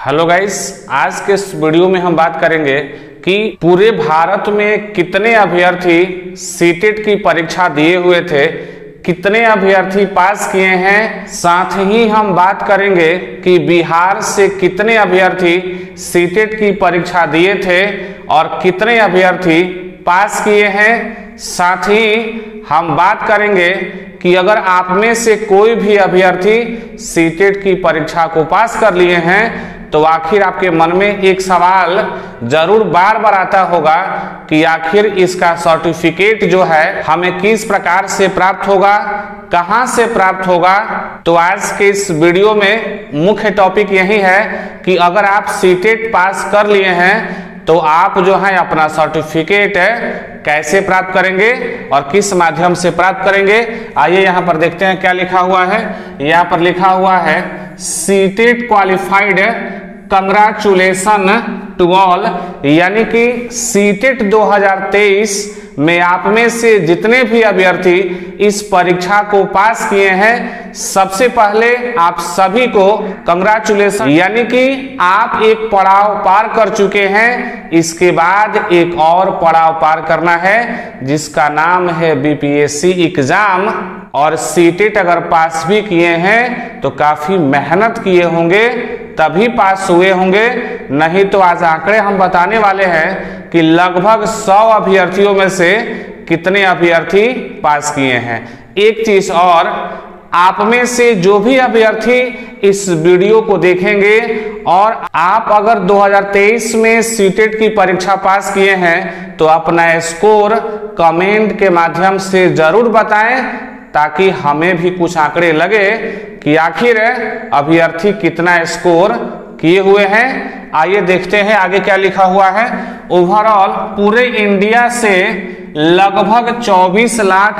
Hello guys, आज के इस वीडियो में हम बात करेंगे कि पूरे भारत में कितने अभ्यर्थी सीटेट की परीक्षा दिए हुए थे, कितने अभ्यर्थी पास किए हैं। साथ ही हम बात करेंगे कि बिहार से कितने अभ्यर्थी सीटेट की परीक्षा दिए थे और कितने अभ्यर्थी पास किए हैं। साथ ही हम बात करेंगे कि अगर आप में से कोई भी अभ्यर्थी सीटेट की परीक्षा को पास कर लिए हैं तो आखिर आपके मन में एक सवाल जरूर बार बार आता होगा कि आखिर इसका सर्टिफिकेट जो है हमें किस प्रकार से प्राप्त होगा, कहां से प्राप्त होगा। तो आज के इस वीडियो में मुख्य टॉपिक यही है कि अगर आप सीटेट पास कर लिए हैं तो आप जो है अपना सर्टिफिकेट कैसे प्राप्त करेंगे और किस माध्यम से प्राप्त करेंगे। आइए यहाँ पर देखते हैं क्या लिखा हुआ है। यहाँ पर लिखा हुआ है CTET qualified congratulation to all, यानी कि सीटेट 2023 में आप में से जितने भी अभ्यर्थी इस परीक्षा को पास किए हैं, सबसे पहले आप सभी को कंग्रेचुलेशन, यानी कि आप एक पड़ाव पार कर चुके हैं। इसके बाद एक और पड़ाव पार करना है जिसका नाम है बीपीएससी एग्जाम। और सीटेट अगर पास भी किए हैं तो काफी मेहनत किए होंगे तभी पास हुए होंगे, नहीं तो आज आंकड़े हम बताने वाले हैं कि लगभग 100 अभ्यर्थियों में से कितने अभ्यर्थी पास किए हैं। एक चीज और, आप में से जो भी अभ्यर्थी इस वीडियो को देखेंगे और आप अगर 2023 में सीटेट की परीक्षा पास किए हैं तो अपना स्कोर कमेंट के माध्यम से जरूर बताएं ताकि हमें भी कुछ आंकड़े लगे कि आखिर अभ्यर्थी कितना स्कोर किए हुए हैं। आइए देखते हैं आगे क्या लिखा हुआ है। ओवरऑल पूरे इंडिया से लगभग 24 लाख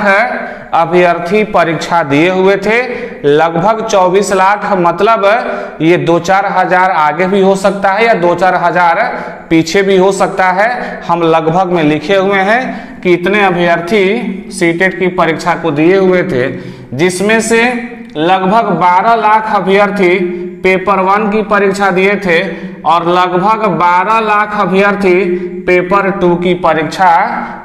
अभ्यर्थी परीक्षा दिए हुए थे। लगभग 24 लाख मतलब ये 2-4 हजार आगे भी हो सकता है या 2-4 हजार पीछे भी हो सकता है। हम लगभग में लिखे हुए हैं कि इतने अभ्यर्थी सीटेट की परीक्षा को दिए हुए थे, जिसमें से लगभग 12 लाख अभ्यर्थी पेपर 1 की परीक्षा दिए थे और लगभग 12 लाख अभ्यर्थी पेपर 2 की परीक्षा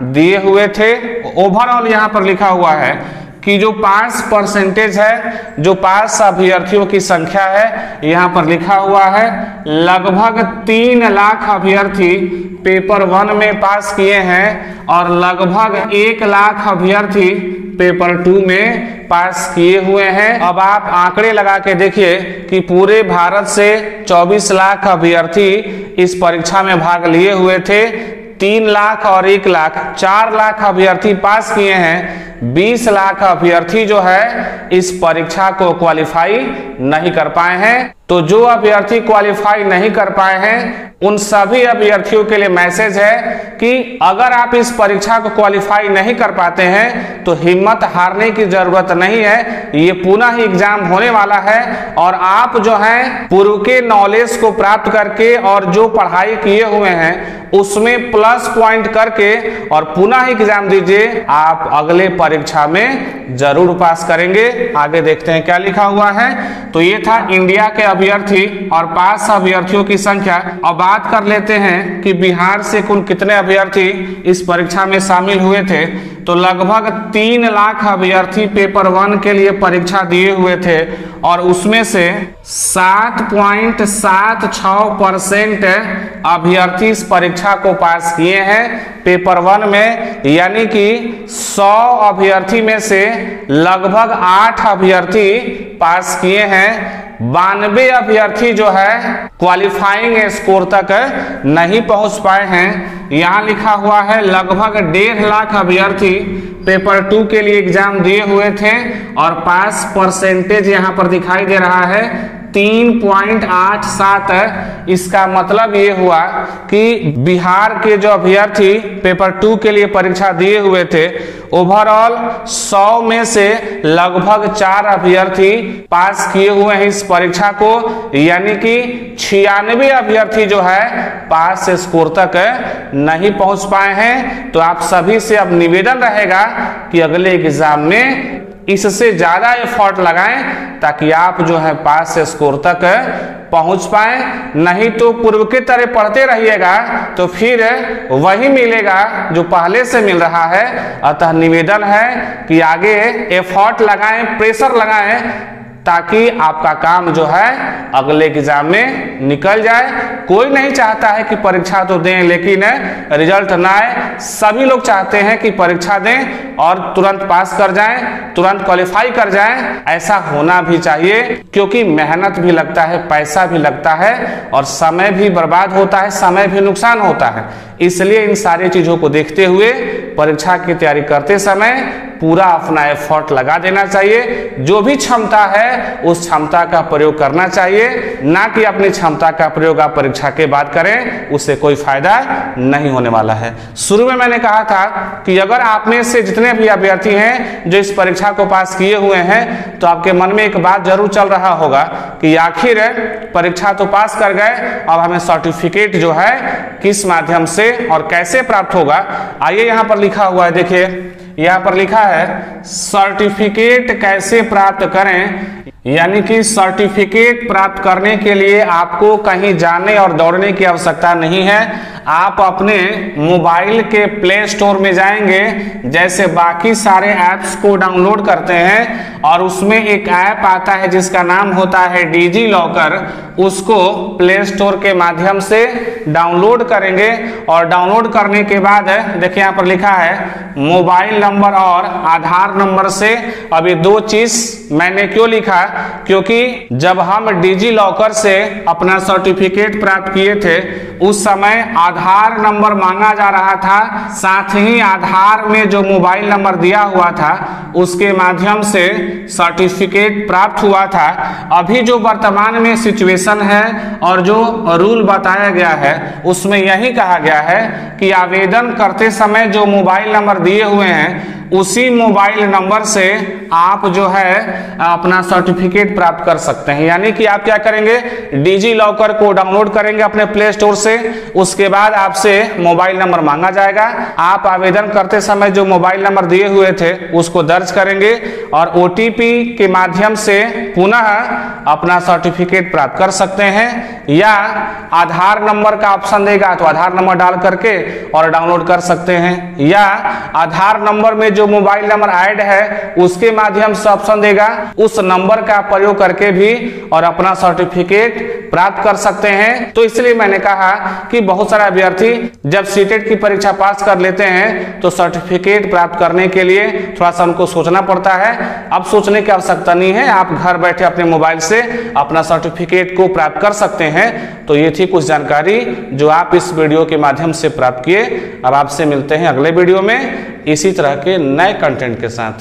दिए हुए थे। ओवरऑल यहाँ पर लिखा हुआ है कि जो पास परसेंटेज है, जो पास अभ्यर्थियों की संख्या है, यहाँ पर लिखा हुआ है लगभग 3 लाख अभ्यर्थी पेपर 1 में पास किए हैं और लगभग 1 लाख अभ्यर्थी पेपर 2 में पास किए हुए हैं। अब आप आंकड़े लगा के देखिए कि पूरे भारत से 24 लाख अभ्यर्थी इस परीक्षा में भाग लिए हुए थे। 3 लाख और 1 लाख, 4 लाख अभ्यर्थी पास किए हैं। 20 लाख अभ्यर्थी जो है इस परीक्षा को क्वालिफाई नहीं कर पाए हैं। तो जो अभ्यर्थी क्वालिफाई नहीं कर पाए हैं उन सभी अभ्यर्थियों के लिए मैसेज है कि अगर आप इस परीक्षा को क्वालिफाई नहीं कर पाते हैं तो हिम्मत हारने की जरूरत नहीं है। ये पुनः ही एग्जाम होने वाला है और आप जो है पूर्व के नॉलेज को प्राप्त करके और जो पढ़ाई किए हुए हैं उसमें प्लस पॉइंट करके और पुनः एग्जाम दीजिए, आप अगले परीक्षा में जरूर पास करेंगे। आगे देखते हैं क्या लिखा हुआ है। तो ये था इंडिया के अभ्यर्थी और पास अभ्यर्थियों की संख्या। अब बात कर लेते हैं कि बिहार से कुल कितने अभ्यर्थी इस परीक्षा में शामिल हुए थे। तो लगभग 3 लाख अभ्यर्थी पेपर 1 के लिए परीक्षा दिए हुए थे और उसमें से 7.76% अभ्यर्थी इस परीक्षा को पास किए हैं पेपर 1 में, यानी कि 100 अभ्यर्थी में से लगभग 8 अभ्यर्थी पास किए हैं। 92 अभ्यर्थी जो है क्वालिफाइंग स्कोर तक नहीं पहुंच पाए हैं। यहाँ लिखा हुआ है लगभग 1.5 लाख अभ्यर्थी पेपर 2 के लिए एग्जाम दिए हुए थे और पास परसेंटेज यहाँ पर दिखाई दे रहा है 3.87। इसका मतलब ये हुआ कि बिहार के जो अभ्यर्थी पेपर 2 के लिए परीक्षा दिए हुए थे, ओवरऑल 100 में से लगभग 4 अभ्यर्थी पास किए हुए हैं इस परीक्षा को, यानी कि 96 अभ्यर्थी जो है पास स्कोर तक नहीं पहुंच पाए हैं। तो आप सभी से अब निवेदन रहेगा कि अगले एग्जाम में इससे ज्यादा एफर्ट लगाएं ताकि आप जो है पास से स्कोर तक पहुंच पाए। नहीं तो पूर्व की तरह पढ़ते रहिएगा तो फिर वही मिलेगा जो पहले से मिल रहा है। अतः निवेदन है कि आगे एफर्ट लगाएं, प्रेशर लगाएं ताकि आपका काम जो है अगले एग्जाम में निकल जाए। कोई नहीं चाहता है कि परीक्षा तो दें लेकिन रिजल्ट ना आए। सभी लोग चाहते हैं कि परीक्षा दें और तुरंत पास कर जाएं, तुरंत क्वालिफाई कर जाएं। ऐसा होना भी चाहिए क्योंकि मेहनत भी लगता है, पैसा भी लगता है और समय भी बर्बाद होता है, समय भी नुकसान होता है। इसलिए इन सारी चीजों को देखते हुए परीक्षा की तैयारी करते समय पूरा अपना एफर्ट लगा देना चाहिए। जो भी क्षमता है उस क्षमता का प्रयोग करना चाहिए, ना कि अपनी क्षमता का प्रयोग आप परीक्षा के बाद करें, उससे कोई फायदा नहीं होने वाला है। शुरू में मैंने कहा था कि अगर आप में से जितने भी अभ्यर्थी हैं जो इस परीक्षा को पास किए हुए हैं तो आपके मन में एक बात जरूर चल रहा होगा कि आखिर परीक्षा तो पास कर गए, अब हमें सर्टिफिकेट जो है किस माध्यम से और कैसे प्राप्त होगा। आइए यहाँ पर लिखा हुआ है, देखिए यहाँ पर लिखा है सर्टिफिकेट कैसे प्राप्त करें। यानी कि सर्टिफिकेट प्राप्त करने के लिए आपको कहीं जाने और दौड़ने की आवश्यकता नहीं है। आप अपने मोबाइल के प्ले स्टोर में जाएंगे, जैसे बाकी सारे ऐप्स को डाउनलोड करते हैं और उसमें एक ऐप आता है जिसका नाम होता है डिजी लॉकर। उसको प्ले स्टोर के माध्यम से डाउनलोड करेंगे और डाउनलोड करने के बाद देखिए यहाँ पर लिखा है मोबाइल नंबर और आधार नंबर से। अब ये दो चीज मैंने क्यों लिखा, क्योंकि जब हम डिजी लॉकर से अपना सर्टिफिकेट प्राप्त किए थे उस समय आधार नंबर मांगा जा रहा था, साथ ही आधार में जो मोबाइल नंबर दिया हुआ था उसके माध्यम से सर्टिफिकेट प्राप्त हुआ था। अभी जो वर्तमान में सिचुएशन है और जो रूल बताया गया है उसमें यही कहा गया है कि आवेदन करते समय जो मोबाइल नंबर दिए हुए हैं उसी मोबाइल नंबर से आप जो है अपना सर्टिफिकेट प्राप्त कर सकते हैं। यानी कि आप क्या करेंगे, डिजी लॉकर को डाउनलोड करेंगे अपने प्ले स्टोर से, उसके बाद आपसे मोबाइल नंबर मांगा जाएगा। आप आवेदन करते समय जो मोबाइल नंबर दिए हुए थे उसको दर्ज करेंगे और ओटीपी के माध्यम से पुनः अपना सर्टिफिकेट प्राप्त कर सकते हैं। या आधार नंबर का ऑप्शन देगा तो आधार नंबर डाल करके और डाउनलोड कर सकते हैं, या आधार नंबर में जो मोबाइल नंबर ऐड है उसके माध्यम से ऑप्शन देगा, उस नंबर का प्रयोग करके भी और अपना सर्टिफिकेट प्राप्त कर सकते हैं। तो इसलिए मैंने कहा कि बहुत सारे अभ्यर्थी जब सीटेट की परीक्षा पास कर लेते हैं तो सर्टिफिकेट प्राप्त करने के लिए थोड़ा सा उनको सोचना पड़ता है। अब सोचने की आवश्यकता नहीं है, आप घर बैठे अपने मोबाइल से अपना सर्टिफिकेट को प्राप्त कर सकते हैं। तो ये थी कुछ जानकारी जो आप इस वीडियो के माध्यम से प्राप्त किए। अब आपसे मिलते हैं अगले वीडियो में इसी तरह के नए कंटेंट के साथ।